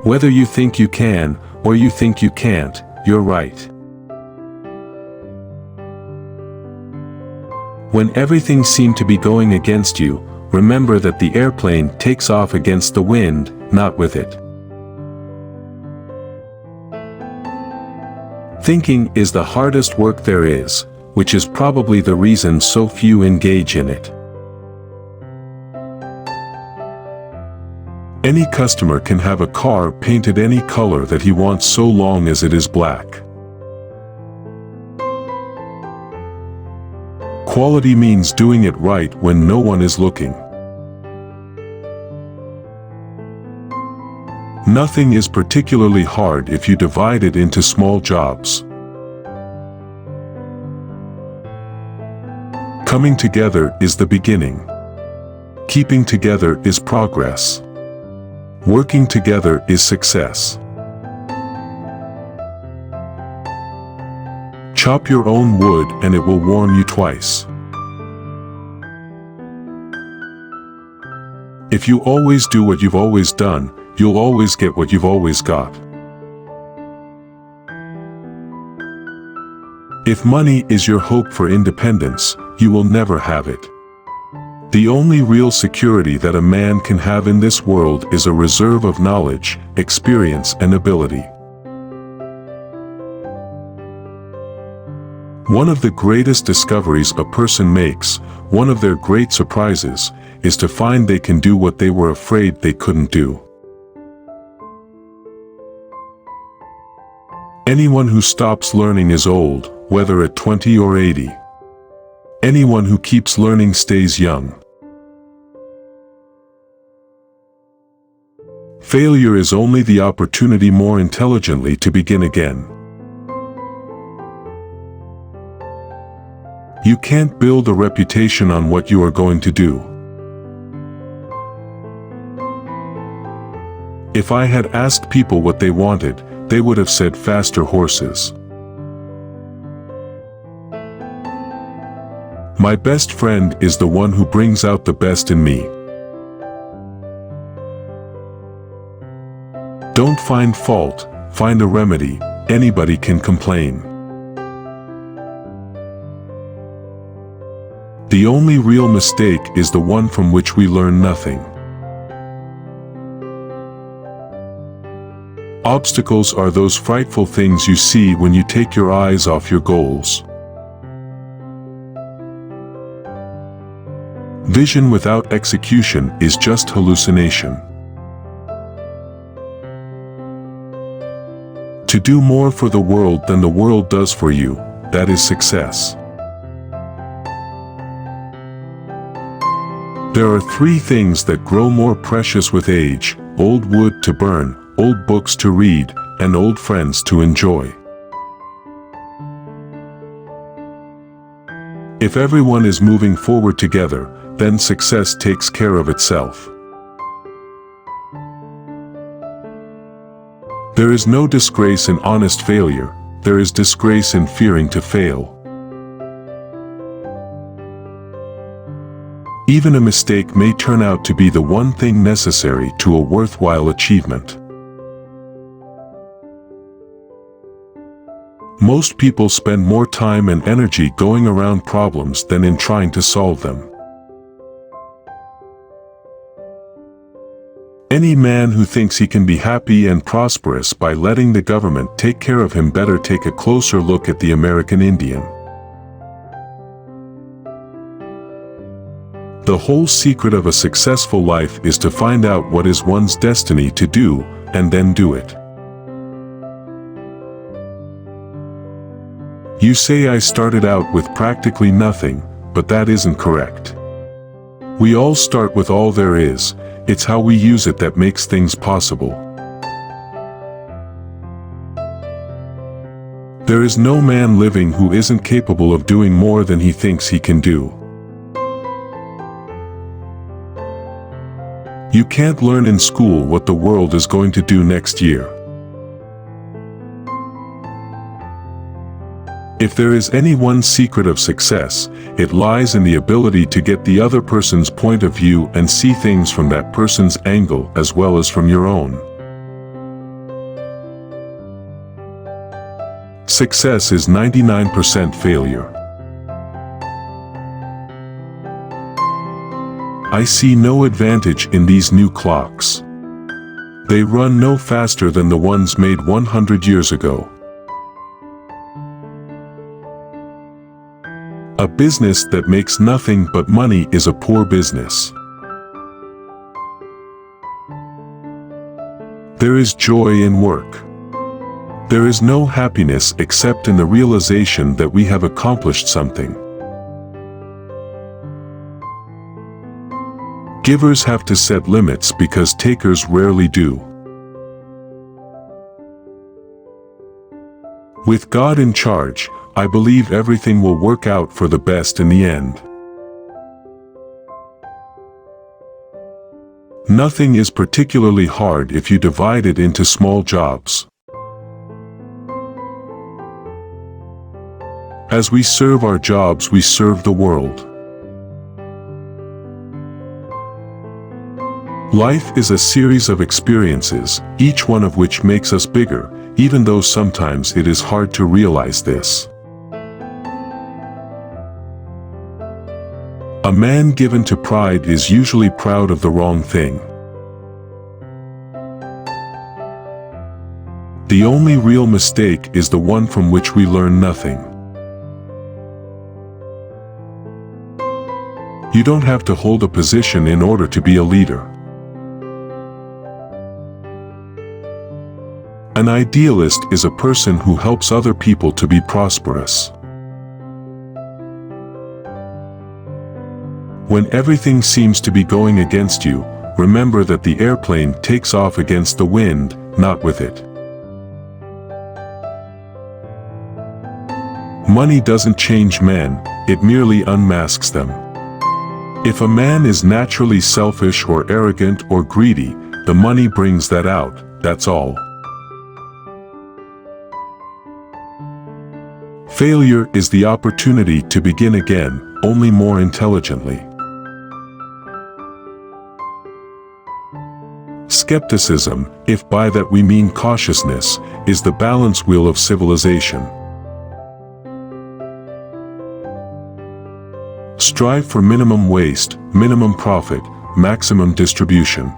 Whether you think you can, or you think you can't, you're right. When everything seemed to be going against you, remember that the airplane takes off against the wind, not with it. Thinking is the hardest work there is, which is probably the reason so few engage in it. Any customer can have a car painted any color that he wants so long as it is black. Quality means doing it right when no one is looking. Nothing is particularly hard if you divide it into small jobs. Coming together is the beginning. Keeping together is progress. Working together is success. Chop your own wood and it will warm you twice. If you always do what you've always done, you'll always get what you've always got. If money is your hope for independence, you will never have it. The only real security that a man can have in this world is a reserve of knowledge, experience, and ability. One of the greatest discoveries a person makes, one of their great surprises, is to find they can do what they were afraid they couldn't do. Anyone who stops learning is old, whether at 20 or 80. Anyone who keeps learning stays young. Failure is only the opportunity more intelligently to begin again. You can't build a reputation on what you are going to do. If I had asked people what they wanted, they would have said faster horses. My best friend is the one who brings out the best in me. Don't find fault, find a remedy. Anybody can complain. The only real mistake is the one from which we learn nothing. Obstacles are those frightful things you see when you take your eyes off your goals. Vision without execution is just hallucination. To do more for the world than the world does for you, that is success. There are three things that grow more precious with age: old wood to burn, old books to read, and old friends to enjoy. If everyone is moving forward together, then success takes care of itself. There is no disgrace in honest failure, there is disgrace in fearing to fail. Even a mistake may turn out to be the one thing necessary to a worthwhile achievement. Most people spend more time and energy going around problems than in trying to solve them. Any man who thinks he can be happy and prosperous by letting the government take care of him better take a closer look at the American Indian. The whole secret of a successful life is to find out what is one's destiny to do, and then do it. You say I started out with practically nothing, but that isn't correct. We all start with all there is. It's how we use it that makes things possible. There is no man living who isn't capable of doing more than he thinks he can do. You can't learn in school what the world is going to do next year. If there is any one secret of success, it lies in the ability to get the other person's point of view and see things from that person's angle as well as from your own. Success is 99% failure. I see no advantage in these new clocks. They run no faster than the ones made 100 years ago. A business that makes nothing but money is a poor business. There is joy in work. There is no happiness except in the realization that we have accomplished something. Givers have to set limits because takers rarely do. With God in charge, I believe everything will work out for the best in the end. Nothing is particularly hard if you divide it into small jobs. As we serve our jobs, we serve the world. Life is a series of experiences, each one of which makes us bigger, even though sometimes it is hard to realize this. A man given to pride is usually proud of the wrong thing. The only real mistake is the one from which we learn nothing. You don't have to hold a position in order to be a leader. An idealist is a person who helps other people to be prosperous. When everything seems to be going against you, remember that the airplane takes off against the wind, not with it. Money doesn't change men, it merely unmasks them. If a man is naturally selfish or arrogant or greedy, the money brings that out, that's all. Failure is the opportunity to begin again, only more intelligently. Skepticism, if by that we mean cautiousness, is the balance wheel of civilization. Strive for minimum waste, minimum profit, maximum distribution.